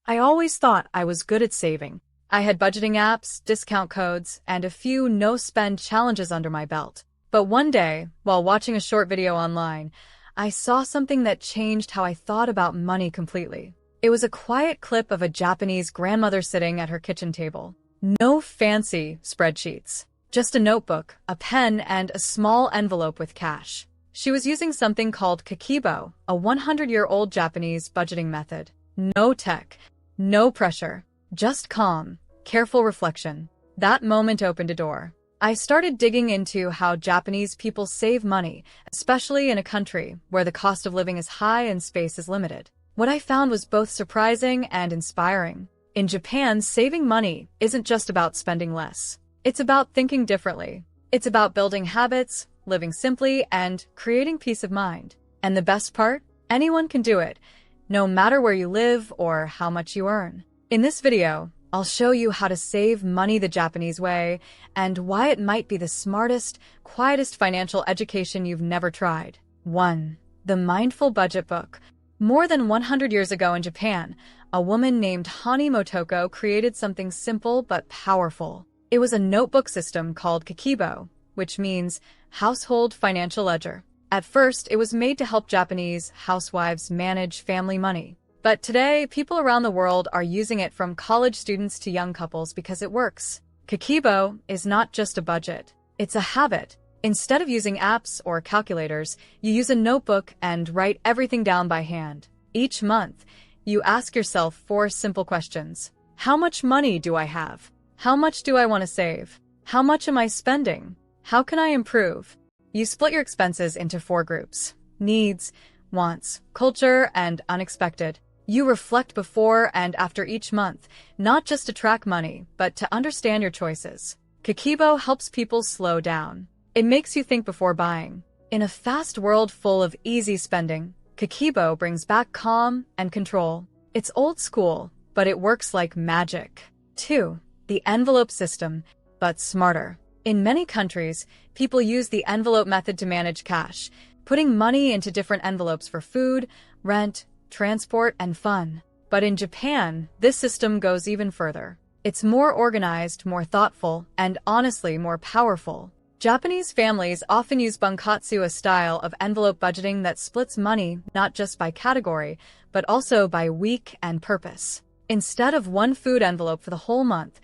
I always thought I was good at saving. I had budgeting apps, discount codes, and a few no-spend challenges under my belt. But one day, while watching a short video online, I saw something that changed how I thought about money completely. It was a quiet clip of a Japanese grandmother sitting at her kitchen table. No fancy spreadsheets, just a notebook, a pen, and a small envelope with cash. She was using something called Kakeibo, a 100-year-old Japanese budgeting method. No tech, no pressure, just calm, careful reflection. That moment opened a door. I started digging into how Japanese people save money, especially in a country where the cost of living is high and space is limited. What I found was both surprising and inspiring. In Japan, saving money isn't just about spending less. It's about thinking differently. It's about building habits, living simply, and creating peace of mind. And the best part? Anyone can do it, no matter where you live or how much you earn. In this video, I'll show you how to save money the Japanese way and why it might be the smartest, quietest financial education you've never tried. 1. The Mindful Budget Book. More than 100 years ago in Japan, a woman named Hani Motoko created something simple but powerful. It was a notebook system called Kakeibo, which means household financial ledger. At first, it was made to help Japanese housewives manage family money. But today, people around the world are using it, from college students to young couples, because it works. Kakeibo is not just a budget. It's a habit. Instead of using apps or calculators, you use a notebook and write everything down by hand. Each month, you ask yourself 4 simple questions. How much money do I have? How much do I want to save? How much am I spending? How can I improve? You split your expenses into 4 groups: needs, wants, culture, and unexpected. You reflect before and after each month, not just to track money, but to understand your choices. Kakeibo helps people slow down. It makes you think before buying. In a fast world full of easy spending, Kakeibo brings back calm and control. It's old school, but it works like magic. 2. The envelope system, but smarter. In many countries, people use the envelope method to manage cash, putting money into different envelopes for food, rent, transport, and fun. But in Japan, this system goes even further. It's more organized, more thoughtful, and honestly more powerful. Japanese families often use bunkatsu, a style of envelope budgeting that splits money not just by category, but also by week and purpose. Instead of one food envelope for the whole month,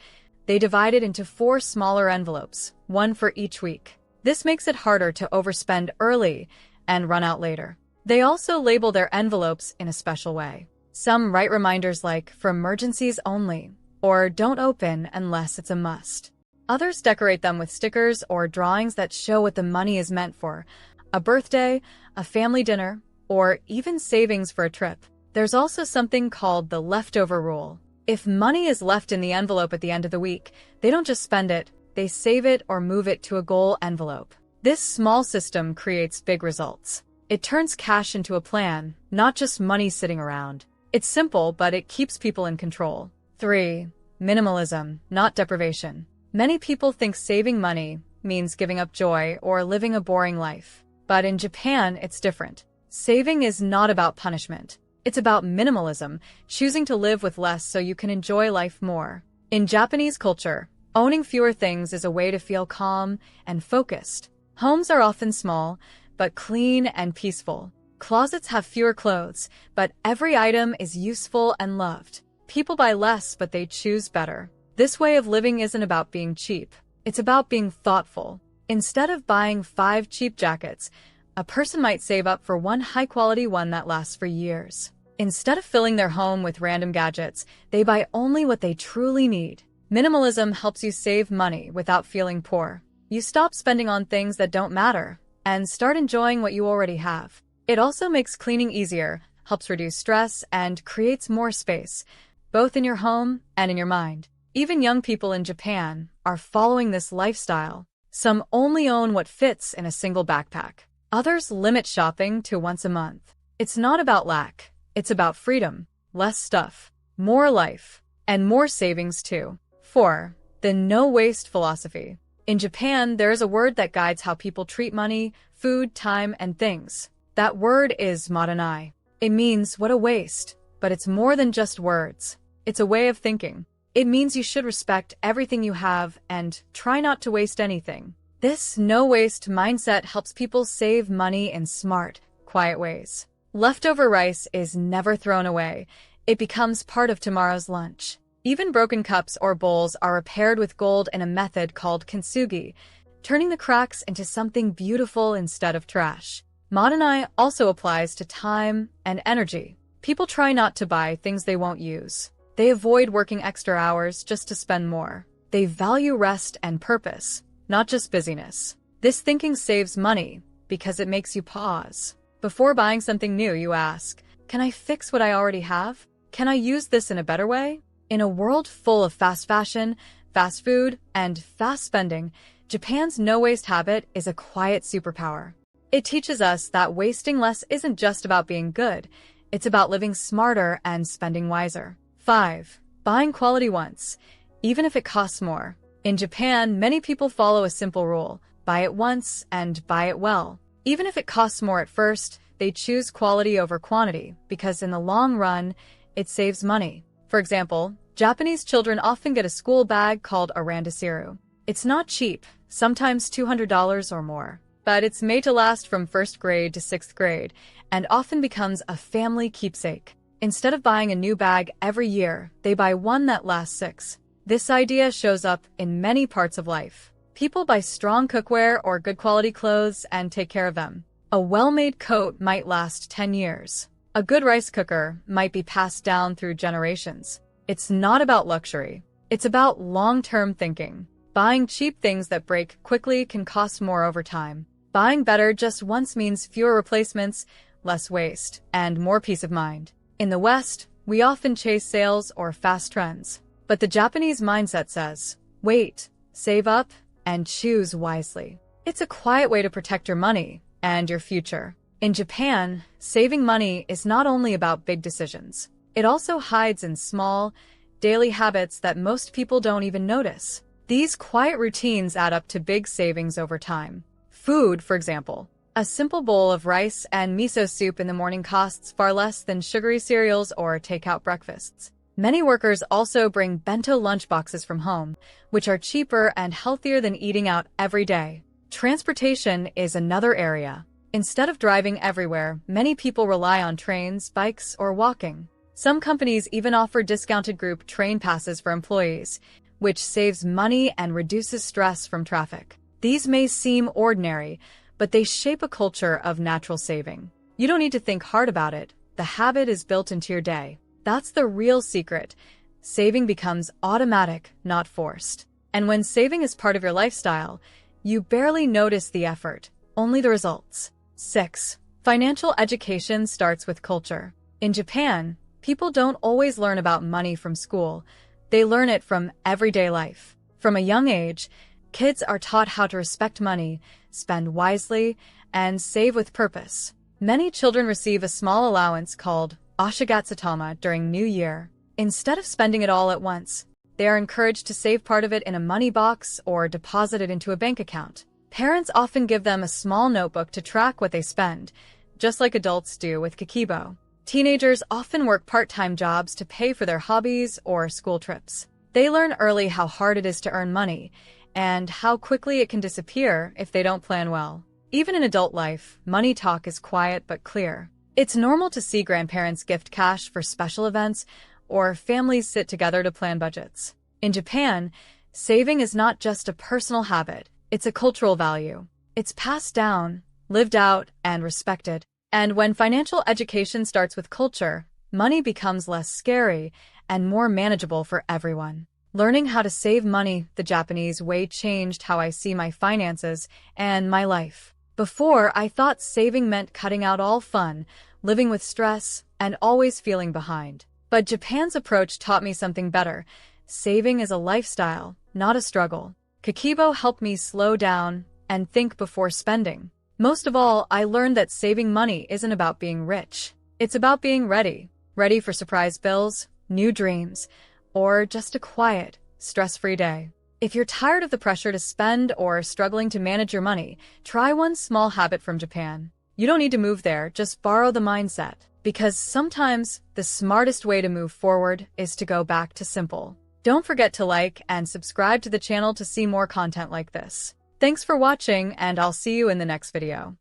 they divide it into 4 smaller envelopes, one for each week. This makes it harder to overspend early and run out later. They also label their envelopes in a special way. Some write reminders like, "For emergencies only," or "Don't open unless it's a must." Others decorate them with stickers or drawings that show what the money is meant for: a birthday, a family dinner, or even savings for a trip. There's also something called the leftover rule. If money is left in the envelope at the end of the week, they don't just spend it, they save it or move it to a goal envelope. This small system creates big results. It turns cash into a plan, not just money sitting around. It's simple, but it keeps people in control. 3. Minimalism, not deprivation. Many people think saving money means giving up joy or living a boring life. But in Japan, it's different. Saving is not about punishment. It's about minimalism, choosing to live with less so you can enjoy life more. In Japanese culture, owning fewer things is a way to feel calm and focused. Homes are often small, but clean and peaceful. Closets have fewer clothes, but every item is useful and loved. People buy less, but they choose better. This way of living isn't about being cheap. It's about being thoughtful. Instead of buying 5 cheap jackets, a person might save up for one high-quality one that lasts for years. Instead of filling their home with random gadgets, they buy only what they truly need. Minimalism helps you save money without feeling poor. You stop spending on things that don't matter and start enjoying what you already have. It also makes cleaning easier, helps reduce stress, and creates more space, both in your home and in your mind. Even young people in Japan are following this lifestyle. Some only own what fits in a single backpack. Others limit shopping to once a month. It's not about lack. It's about freedom. Less stuff, more life, and more savings too. 4. The no-waste philosophy. In Japan, there is a word that guides how people treat money, food, time, and things. That word is Mottainai. It means what a waste, but it's more than just words. It's a way of thinking. It means you should respect everything you have and try not to waste anything. This no-waste mindset helps people save money in smart, quiet ways. Leftover rice is never thrown away. It becomes part of tomorrow's lunch. Even broken cups or bowls are repaired with gold in a method called kintsugi, turning the cracks into something beautiful instead of trash. Mottainai also applies to time and energy. People try not to buy things they won't use. They avoid working extra hours just to spend more. They value rest and purpose, not just busyness. This thinking saves money because it makes you pause. Before buying something new, you ask, can I fix what I already have? Can I use this in a better way? In a world full of fast fashion, fast food, and fast spending, Japan's no-waste habit is a quiet superpower. It teaches us that wasting less isn't just about being good, it's about living smarter and spending wiser. 5. Buying quality once, even if it costs more. In Japan, many people follow a simple rule: buy it once and buy it well. Even if it costs more at first, they choose quality over quantity because in the long run, it saves money. For example, Japanese children often get a school bag called a randasiru. It's not cheap, sometimes $200 or more, but it's made to last from 1st grade to 6th grade and often becomes a family keepsake. Instead of buying a new bag every year, they buy one that lasts 6. This idea shows up in many parts of life. People buy strong cookware or good quality clothes and take care of them. A well-made coat might last 10 years. A good rice cooker might be passed down through generations. It's not about luxury. It's about long-term thinking. Buying cheap things that break quickly can cost more over time. Buying better just once means fewer replacements, less waste, and more peace of mind. In the West, we often chase sales or fast trends. But the Japanese mindset says, wait, save up, and choose wisely. It's a quiet way to protect your money and your future. In Japan, saving money is not only about big decisions. It also hides in small, daily habits that most people don't even notice. These quiet routines add up to big savings over time. Food, for example. A simple bowl of rice and miso soup in the morning costs far less than sugary cereals or takeout breakfasts. Many workers also bring bento lunchboxes from home, which are cheaper and healthier than eating out every day. Transportation is another area. Instead of driving everywhere, many people rely on trains, bikes, or walking. Some companies even offer discounted group train passes for employees, which saves money and reduces stress from traffic. These may seem ordinary, but they shape a culture of natural saving. You don't need to think hard about it. The habit is built into your day. That's the real secret. Saving becomes automatic, not forced. And when saving is part of your lifestyle, you barely notice the effort, only the results. 6. Financial education starts with culture. In Japan, people don't always learn about money from school. They learn it from everyday life. From a young age, kids are taught how to respect money, spend wisely, and save with purpose. Many children receive a small allowance called Ashagatsutama during New Year. Instead of spending it all at once, they are encouraged to save part of it in a money box or deposit it into a bank account. Parents often give them a small notebook to track what they spend, just like adults do with Kakeibo. Teenagers often work part-time jobs to pay for their hobbies or school trips. They learn early how hard it is to earn money and how quickly it can disappear if they don't plan well. Even in adult life, money talk is quiet but clear. It's normal to see grandparents gift cash for special events or families sit together to plan budgets. In Japan, saving is not just a personal habit, it's a cultural value. It's passed down, lived out, and respected. And when financial education starts with culture, money becomes less scary and more manageable for everyone. Learning how to save money the Japanese way changed how I see my finances and my life. Before, I thought saving meant cutting out all fun, living with stress, and always feeling behind. But Japan's approach taught me something better. Saving is a lifestyle, not a struggle. Kakeibo helped me slow down and think before spending. Most of all, I learned that saving money isn't about being rich. It's about being ready. Ready for surprise bills, new dreams, or just a quiet, stress-free day. If you're tired of the pressure to spend or struggling to manage your money, try one small habit from Japan. You don't need to move there, just borrow the mindset. because sometimes the smartest way to move forward is to go back to simple. Don't forget to like and subscribe to the channel to see more content like this. Thanks for watching, and I'll see you in the next video.